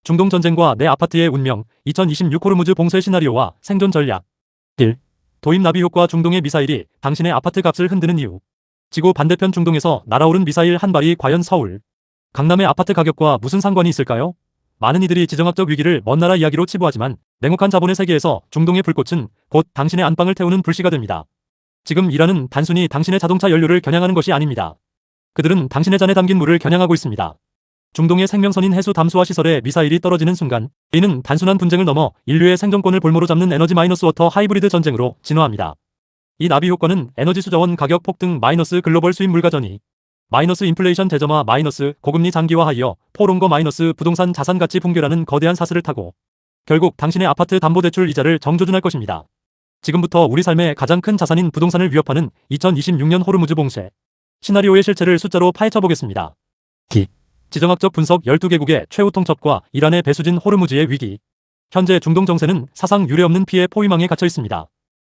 중동 전쟁과 내 아파트의 운명, 2026 호르무즈 봉쇄 시나리오와 생존 전략. 1. 도입 나비 효과. 중동의 미사일이 당신의 아파트 값을 흔드는 이유. 지구 반대편 중동에서 날아오른 미사일 한 발이 과연 서울, 강남의 아파트 가격과 무슨 상관이 있을까요? 많은 이들이 지정학적 위기를 먼 나라 이야기로 치부하지만 냉혹한 자본의 세계에서 중동의 불꽃은 곧 당신의 안방을 태우는 불씨가 됩니다. 지금 이란은 단순히 당신의 자동차 연료를 겨냥하는 것이 아닙니다. 그들은 당신의 잔에 담긴 물을 겨냥하고 있습니다. 중동의 생명선인 해수 담수화 시설에 미사일이 떨어지는 순간 이는 단순한 분쟁을 넘어 인류의 생존권을 볼모로 잡는 에너지 마이너스 워터 하이브리드 전쟁으로 진화합니다. 이 나비 효과는 에너지 수자원 가격 폭등 마이너스 글로벌 수입 물가 전이 마이너스 인플레이션 대점화 마이너스 고금리 장기화하여 포롱거 마이너스 부동산 자산 가치 붕괴라는 거대한 사슬을 타고 결국 당신의 아파트 담보대출 이자를 정조준할 것입니다. 지금부터 우리 삶의 가장 큰 자산인 부동산을 위협하는 2026년 호르무즈 봉쇄 시나리오의 실체를 숫자로 파헤쳐 보겠습니다. 지정학적 분석. 12개국의 최후 통첩과 이란의 배수진 호르무즈의 위기. 현재 중동 정세는 사상 유례없는 피해 포위망에 갇혀 있습니다.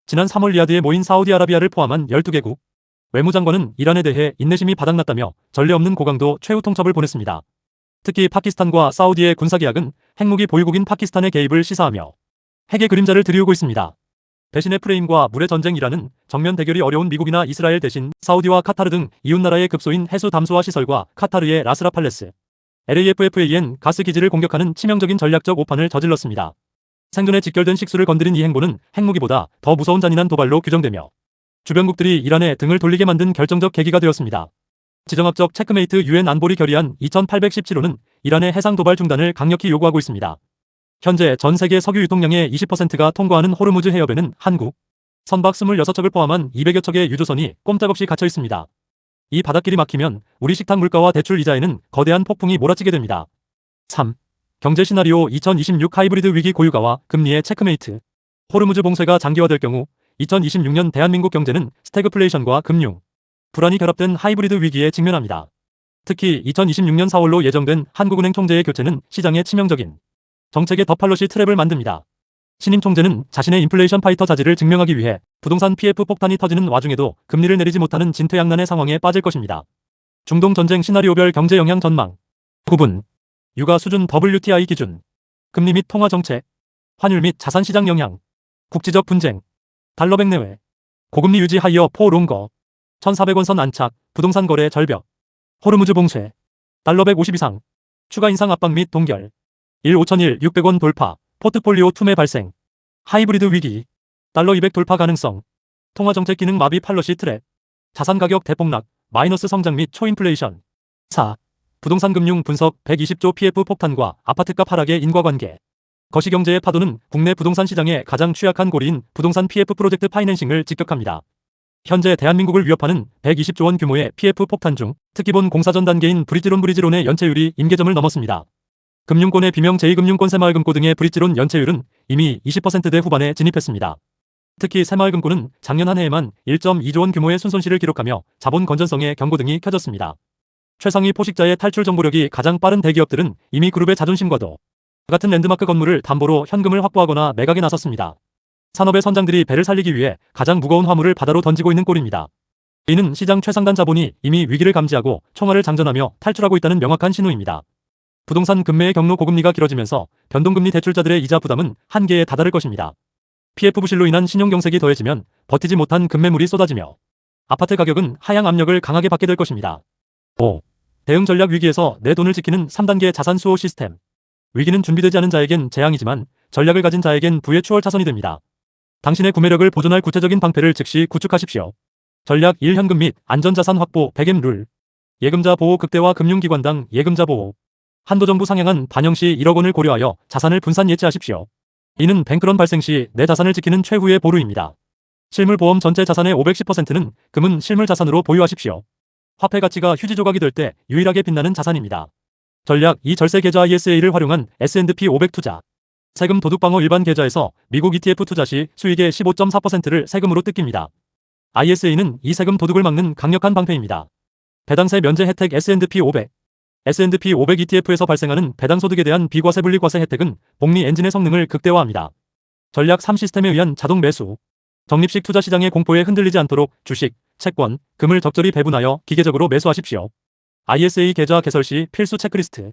지난 3월 리야드에 모인 사우디아라비아를 포함한 12개국 외무장관은 이란에 대해 인내심이 바닥났다며 전례 없는 고강도 최후 통첩을 보냈습니다. 특히 파키스탄과 사우디의 군사계약은 핵무기 보유국인 파키스탄의 개입을 시사하며 핵의 그림자를 드리우고 있습니다. 배신의 프레임과 물의 전쟁. 이란은 정면 대결이 어려운 미국이나 이스라엘 대신 사우디와 카타르 등 이웃나라의 급소인 해수 담수화 시설과 카타르의 라스라 팔레스, LAFFAN 가스 기지를 공격하는 치명적인 전략적 오판을 저질렀습니다. 생존에 직결된 식수를 건드린 이 행보는 핵무기보다 더 무서운 잔인한 도발로 규정되며 주변국들이 이란에 등을 돌리게 만든 결정적 계기가 되었습니다. 지정학적 체크메이트. 유엔 안보리 결의안 2817호는 이란의 해상 도발 중단을 강력히 요구하고 있습니다. 현재 전 세계 석유 유통량의 20%가 통과하는 호르무즈 해협에는 한국 선박 26척을 포함한 200여 척의 유조선이 꼼짝없이 갇혀 있습니다. 이 바닷길이 막히면 우리 식탁 물가와 대출 이자에는 거대한 폭풍이 몰아치게 됩니다. 3. 경제 시나리오. 2026 하이브리드 위기. 고유가와 금리의 체크메이트. 호르무즈 봉쇄가 장기화될 경우 2026년 대한민국 경제는 스태그플레이션과 금융 불안이 결합된 하이브리드 위기에 직면합니다. 특히 2026년 4월로 예정된 한국은행 총재의 교체는 시장에 치명적인 정책의 더 팔로시 트랩을 만듭니다. 신임 총재는 자신의 인플레이션 파이터 자질을 증명하기 위해 부동산 PF 폭탄이 터지는 와중에도 금리를 내리지 못하는 진퇴양난의 상황에 빠질 것입니다. 중동 전쟁 시나리오별 경제 영향 전망. 9분. 유가 수준 WTI 기준. 금리 및 통화 정책. 환율 및 자산 시장 영향. 국지적 분쟁. 달러 백내외. 고금리 유지 하이어 포 롱거. 1,400원 선 안착. 부동산 거래 절벽. 호르무즈 봉쇄. 달러 150 이상. 추가 인상 압박 및 동결. 1,5,001 600원 돌파. 포트폴리오 투매 발생. 하이브리드 위기. 달러 200 돌파 가능성. 통화정책 기능 마비. 팔러시 트랩. 자산 가격 대폭락. 마이너스 성장 및 초인플레이션. 4. 부동산 금융 분석. 120조 PF 폭탄과 아파트값 하락의 인과관계. 거시경제의 파도는 국내 부동산 시장의 가장 취약한 고리인 부동산 PF 프로젝트 파이낸싱을 직격합니다. 현재 대한민국을 위협하는 120조 원 규모의 PF 폭탄 중 특기본 공사 전 단계인 브릿지론의 연체율이 임계점을 넘었습니다. 금융권의 비명 제2금융권 새마을금고 등의 브릿지론 연체율은 이미 20%대 후반에 진입했습니다. 특히 새마을금고는 작년 한 해에만 1.2조 원 규모의 순손실을 기록하며 자본 건전성의 경고등이 켜졌습니다. 최상위 포식자의 탈출 정보력이 가장 빠른 대기업들은 이미 그룹의 자존심과도 같은 랜드마크 건물을 담보로 현금을 확보하거나 매각에 나섰습니다. 산업의 선장들이 배를 살리기 위해 가장 무거운 화물을 바다로 던지고 있는 꼴입니다. 이는 시장 최상단 자본이 이미 위기를 감지하고 총알을 장전하며 탈출하고 있다는 명확한 신호입니다. 부동산 금매의 경로. 고금리가 길어지면서 변동금리 대출자들의 이자 부담은 한계에 다다를 것입니다. PF 부실로 인한 신용경색이 더해지면 버티지 못한 급매물이 쏟아지며 아파트 가격은 하향 압력을 강하게 받게 될 것입니다. 5. 대응 전략. 위기에서 내 돈을 지키는 3단계 자산 수호 시스템. 위기는 준비되지 않은 자에겐 재앙이지만 전략을 가진 자에겐 부의 추월 차선이 됩니다. 당신의 구매력을 보존할 구체적인 방패를 즉시 구축하십시오. 전략 1. 현금 및 안전자산 확보. 100M 룰. 예금자 보호. 극대화 금융기관당 예금자 보호. 한도정부 상향안 반영 시 1억 원을 고려하여 자산을 분산 예치하십시오. 이는 뱅크런 발생 시 내 자산을 지키는 최후의 보루입니다. 실물보험. 전체 자산의 510%는 금은 실물자산으로 보유하십시오. 화폐 가치가 휴지 조각이 될 때 유일하게 빛나는 자산입니다. 전략 2. 절세 계좌. ISA를 활용한 S&P 500 투자. 세금 도둑방어. 일반 계좌에서 미국 ETF 투자 시 수익의 15.4%를 세금으로 뜯깁니다. ISA는 이 세금 도둑을 막는 강력한 방패입니다. 배당세 면제 혜택. S&P 500 ETF에서 발생하는 배당소득에 대한 비과세 분리과세 혜택은 복리 엔진의 성능을 극대화합니다. 전략 3. 시스템에 의한 자동 매수. 적립식 투자 시장의 공포에 흔들리지 않도록 주식, 채권, 금을 적절히 배분하여 기계적으로 매수하십시오. ISA 계좌 개설 시 필수 체크리스트.